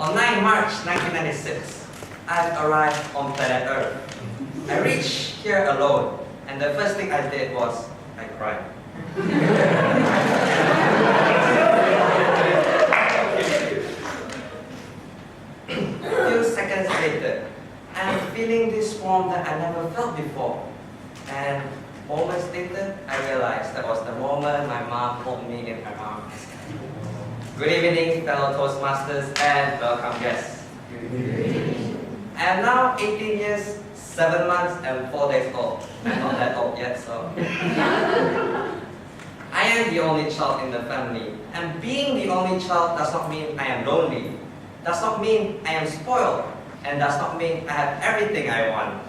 On 9 March 1996, I've arrived on planet Earth. I reached here alone, and the first thing I did was, I cried. A few seconds later, I'm feeling this warmth that I never felt before. And moments later, I realized that was the moment my mom pulled me in her arms. Good evening, fellow Toastmasters and welcome guests. I am now 18 years, 7 months and 4 days old. I'm not that old yet, so. I am the only child in the family, and being the only child does not mean I am lonely, does not mean I am spoiled, and does not mean I have everything I want.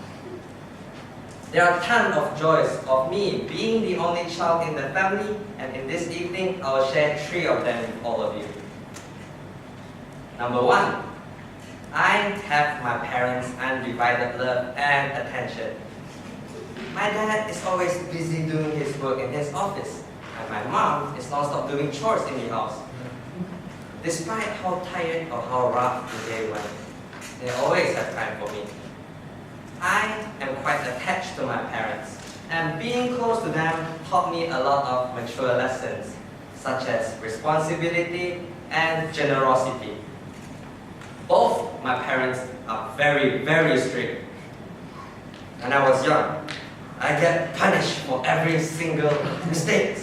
There are tons of joys of me being the only child in the family, and in this evening, I will share 3 of them with all of you. Number 1, I have my parents' undivided love and attention. My dad is always busy doing his work in his office, and my mom is non-stop doing chores in the house. Despite how tired or how rough the day went, they always have time for me. I am quite attached to my parents, and being close to them taught me a lot of mature lessons, such as responsibility and generosity. Both my parents are very, very strict. When I was young, I get punished for every single mistake.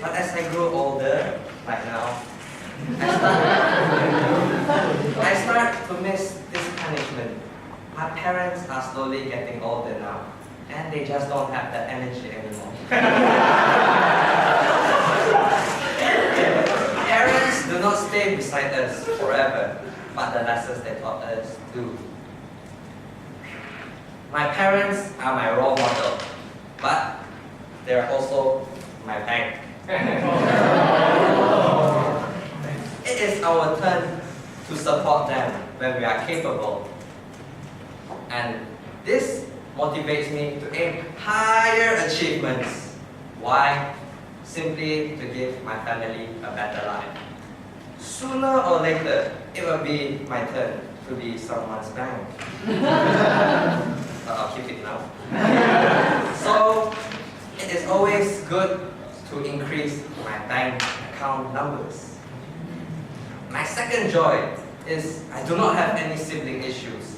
But as I grew older, like now, I start to miss this punishment. My parents are slowly getting older now, and they just don't have that energy anymore. Parents do not stay beside us forever, but the lessons they taught us do. My parents are my role model, but they're also my bank. It is our turn to support them when we are capable. And this motivates me to aim higher achievements. Why? Simply to give my family a better life. Sooner or later, it will be my turn to be someone's bank. I'll keep it now. So, it is always good to increase my bank account numbers. My second joy is I do not have any sibling issues.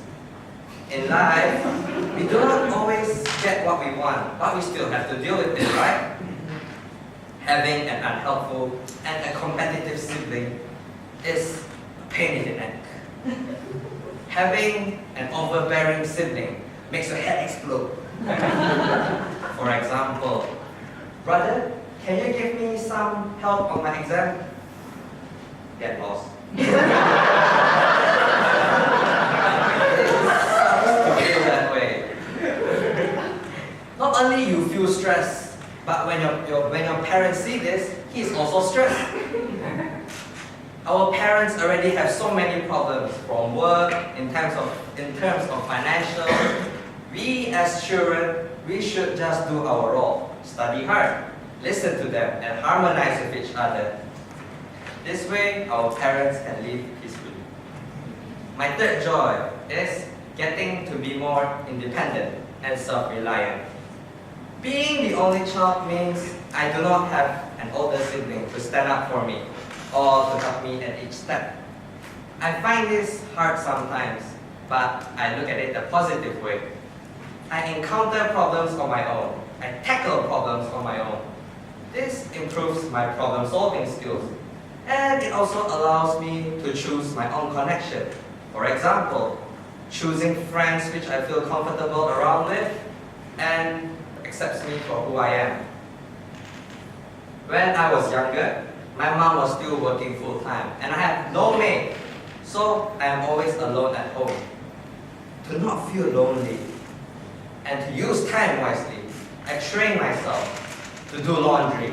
In life, we do not always get what we want, but we still have to deal with it, right? Having an unhelpful and a competitive sibling is a pain in the neck. Having an overbearing sibling makes your head explode. For example, brother, can you give me some help on my exam? Get lost. That way. Not only you feel stressed, but when your parents see this, he's also stressed. Our parents already have so many problems from work, in terms of financial. We as children, we should just do our role, study hard, listen to them, and harmonize with each other. This way, our parents can live peacefully. My third joy is getting to be more independent and self-reliant. Being the only child means I do not have an older sibling to stand up for me or to help me at each step. I find this hard sometimes, but I look at it a positive way. I encounter problems on my own. I tackle problems on my own. This improves my problem-solving skills, and it also allows me to choose my own connection. For example, choosing friends which I feel comfortable around with and accepts me for who I am. When I was younger, my mom was still working full-time and I had no maid, so I am always alone at home. To not feel lonely and to use time wisely, I train myself to do laundry,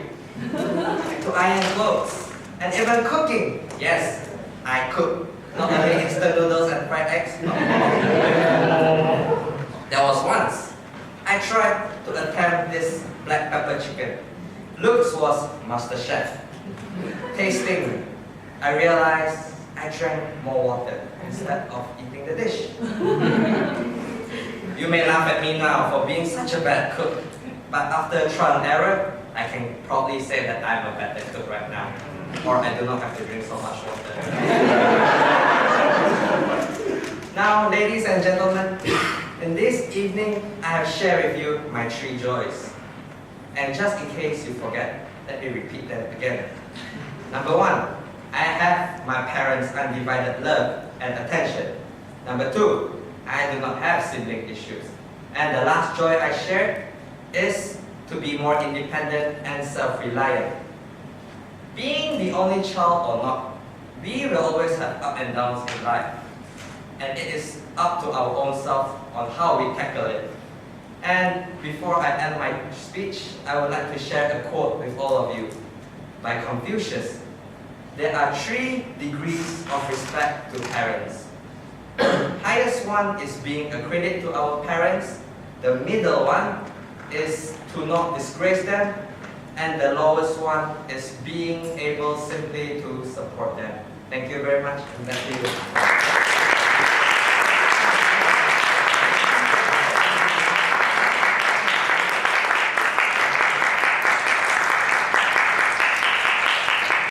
to iron clothes, and even cooking. Yes, I cook. Not only instant noodles and fried eggs. No. There was once, I tried to attempt this black pepper chicken. Looks was Master Chef. Tasting, I realized I drank more water instead of eating the dish. You may laugh at me now for being such a bad cook, but after trial and error, I can proudly say that I'm a better cook right now, or I do not have to drink so much water. Now, ladies and gentlemen, in this evening, I have shared with you my 3 joys. And just in case you forget, let me repeat them again. Number 1, I have my parents' undivided love and attention. Number 2, I do not have sibling issues. And the last joy I shared is to be more independent and self-reliant. Being the only child or not, we will always have ups and downs in life. And it is up to our own self on how we tackle it. And before I end my speech, I would like to share a quote with all of you by Confucius. There are 3 degrees of respect to parents. The highest one is being a credit to our parents. The middle one is to not disgrace them. And the lowest one is being able simply to support them. Thank you very much. And back to you.